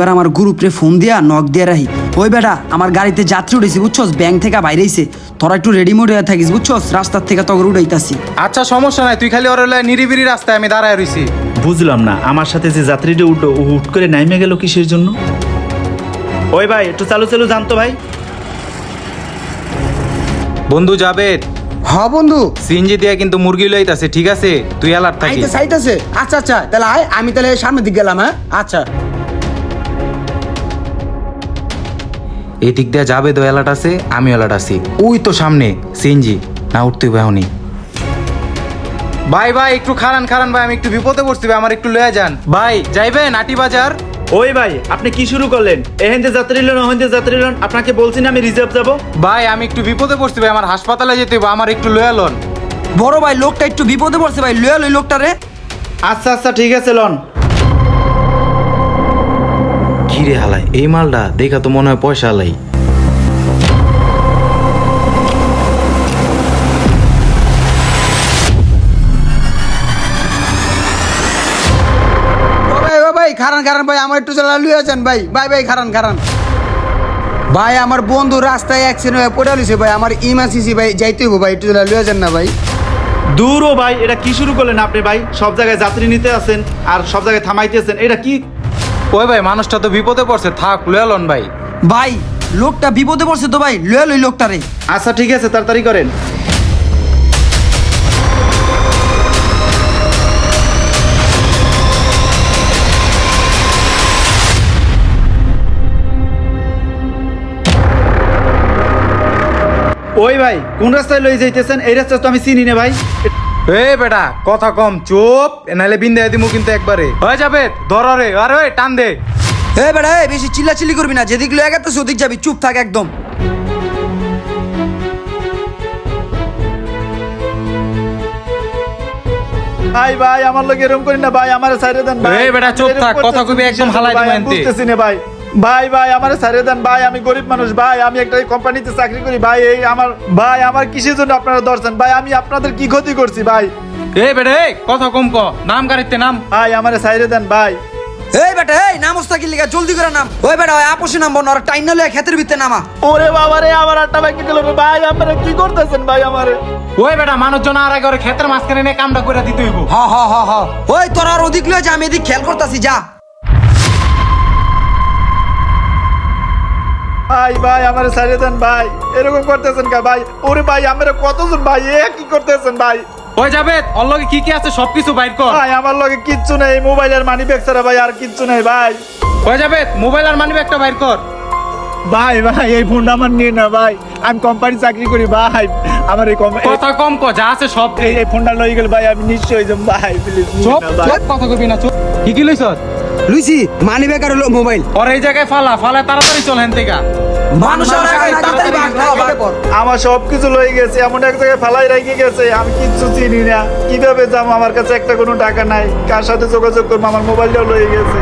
এবার আমার গ্রুপে ফোন দিয়া নক দিয়া রাখি। ওই বেটা আমার গাড়িতে যাত্রী উঠেছি বুঝছস, ব্যাংক থেকে বাইরে আইছে, তোরা একটু রেডিমেড হয়ে থাকিস বুঝছস, রাস্তার থেকে তখন উঠাইতাছি। আচ্ছা সমস্যা নাই, তুই খালি ওর নিরিবিরি রাস্তায় আমি দাঁড়ায় রইছি। বুঝলাম না আমার সাথে যে যাত্রীটা উঠলো ও হুট করে নাইমে গেল কিসের জন্য? ওই ভাই একটু চালু চালু জানতো ভাই। বন্ধু জাবেদ, হ্যাঁ বন্ধু, সিএনজি দিয়া কিন্তু মুরগি লইতাছে, ঠিক আছে? তুই অ্যালার্ট থাকিস। সাইতেছে। আচ্ছা আচ্ছা, তাহলে আয়, আমি তাহলে সামনের দিক গেলাম। হ্যাঁ আচ্ছা। এই দিক দিয়ে যাবে তো অ্যালার্ট আছে, আমি অ্যালার্ট আছি। ওই তো সামনে সিএনজি, না উঠতে বেহনি। ভাই ভাই একটু খারান খারান ভাই, আমি একটু বিপদে পড়ছি ভাই, আমার একটু লয়ে যান ভাই। যাইবেন আটি বাজার? ওই ভাই আপনি কি শুরু করলেন? এহেন যে যাত্রী লন ওহেন যে যাত্রী লন, আপনাকে বলছি না আমি রিজার্ভ যাবো। ভাই আমি একটু বিপদে পড়ছি ভাই, আমার হাসপাতালে যেতে হবে, আমার একটু লয়ে লন। বড় ভাই লোকটা একটু বিপদে পড়ছে ভাই, লয়ে লই লোকটা রে। আচ্ছা আচ্ছা ঠিক আছে লন। কি রে হালাই, এই মালটা দেখা তো মনে হয় পয়সা হালাই। ভাই খারান খারান ভাই, আমার একটু চালা লুয়ে যান ভাই। ভাই ভাই খারান খারান ভাই, আমার বন্ধু রাস্তায় অ্যাক্সিডেন্ট হয়ে পড়ে লিছে ভাই, আমার ইমার্জেন্সি ভাই যাইতে হইব ভাই, একটু চালা লুয়ে যান না ভাই। দূর ও ভাই, এটা কি শুরু করলেন আপনি ভাই? সব জায়গায় যাত্রী নিতে আছেন আর সব জায়গায় থামাইতেছেন, এটা কি? ওই ভাই মানুষটা তো বিপদে পড়ছে, থাক লয়ে লন ভাই। ভাই লোকটা বিপদে পড়ছে তো ভাই, লয়ে লই লোকটা রে। আচ্ছা ঠিক আছে তাড়াতাড়ি করেন। ওই ভাই কোন রাস্তায় লই যাইতেছেন? এই রাস্তা তো আমি চিনি না ভাই। এ বেটা কথা কম, চুপ, নাহলে বিন্দা দিমু কিন্তু একবারে। হয়ে যাবে ধরে, আরে ওই টান দে। এ বেটা এ বেশি চিল্লাচিল্লি করবি না, যেদিক লয়ে গেছিস ওদিক যাবি, চুপ থাক একদম। ভাই ভাই আমার লোক এরকম করি না ভাই, আমারে ছাইরে দেন ভাই। এই বেটা চুপ থাক, কথা কইবি একদম হালাই দিবেন এনতে। বুঝতেছি না ভাই। ভাই ভাই আমারে ছাইরে দেন ভাই, আমি গরিব মানুষ ভাই, আমি একটা কোম্পানিতে চাকরি করি ভাই। এই আমার ভাই, আমার কিসের জন্য আপনারা ধরছেন ভাই? আমি আপনাদের কি ক্ষতি করছি ভাই? এই বেটা এই কথা কম ক, নাম গাড়িতে নাম। ভাই আমারে ছাইরে দেন ভাই। এই বেটা এই নাম ওস্তাকি লিগা জলদি করে নাম। ওই বেটা ওই আপোষে নাম বন, আর টাইনা লয়ে ক্ষেতের ভিতরে নামা। ওরে বাবা রে, আমার আটটা ভাই কি দিল ভাই? আপনারা কি করতেছেন ভাই আমারে? ওই বেটা মানুষজন আর আগে ওরে ক্ষেতের মাঝখানে নিয়ে কামটা করে দিতে হইব। হ হ হ হ, ওই তোর আর ওদিক লয়ে যা, আমি এদিক খেয়াল করতাছি, যা। ভাই ভাই আমারে ছাইরে দেন ভাই, এরকম করতেছেন কা ভাই? ওরে ভাই আমারে কতজন ভাই এ কি করতেছেন ভাই? ওই যাবে ওর লগে কি কি আছে সবকিছু বাইর কর। ভাই আমার লগে কিচ্ছু নেই, মোবাইলের মানি ব্যাগ ছাড়া ভাই আর কিচ্ছু নেই ভাই। ওই যাবে মোবাইল আর মানি ব্যাগটা বাইর কর। ভাই ভাই এই ফোনটা আমার নিয়ে না ভাই, আমি কোম্পানি চাকরি করি ভাই, আমার এই কথা কম ক, যা আছে সব দে। এই ফোনটা লই গেল ভাই, আমি নিশ্চয় হয়ে যাব ভাই, প্লিজ চুপ চুপ, কথা কইবি না, চুপ। কি কি লইছস? লুইছি মানি ব্যাগ আর মোবাইল। ওর এই জায়গায় ফালা তাড়াতাড়ি চল হেন থেকে। মানুষের আগে তাড়াতাড়ি ভাগ, ভাগ কর। আমার সবকিছু লই গেছে, এমন এক জায়গায় ফালাই রেখে গেছে, আমি কিচ্ছু চিনি না, কিভাবে যাবো? আমার কাছে একটা কোনো টাকা নাই, কার সাথে যোগাযোগ করবো? আমার মোবাইলটাও লই গেছে।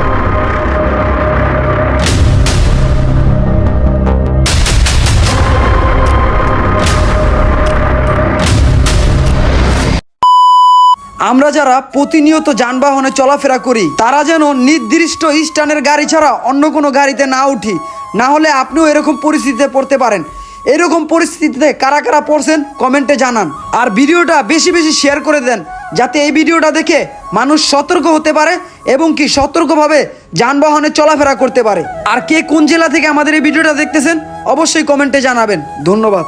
আমরা যারা প্রতিনিয়ত যানবাহনে চলাফেরা করি তারা যেন নির্দিষ্ট স্থানের গাড়ি ছাড়া অন্য কোনো গাড়িতে না উঠি, না হলে আপনিও এরকম পরিস্থিতিতে পড়তে পারেন। এরকম পরিস্থিতিতে কারা কারা পড়ছেন কমেন্টে জানান, আর ভিডিওটা বেশি বেশি শেয়ার করে দেন, যাতে এই ভিডিওটা দেখে মানুষ সতর্ক হতে পারে এবং কি সতর্কভাবে যানবাহনে চলাফেরা করতে পারে। আর কে কোন জেলা থেকে আমাদের এই ভিডিওটা দেখতেছেন অবশ্যই কমেন্টে জানাবেন। ধন্যবাদ।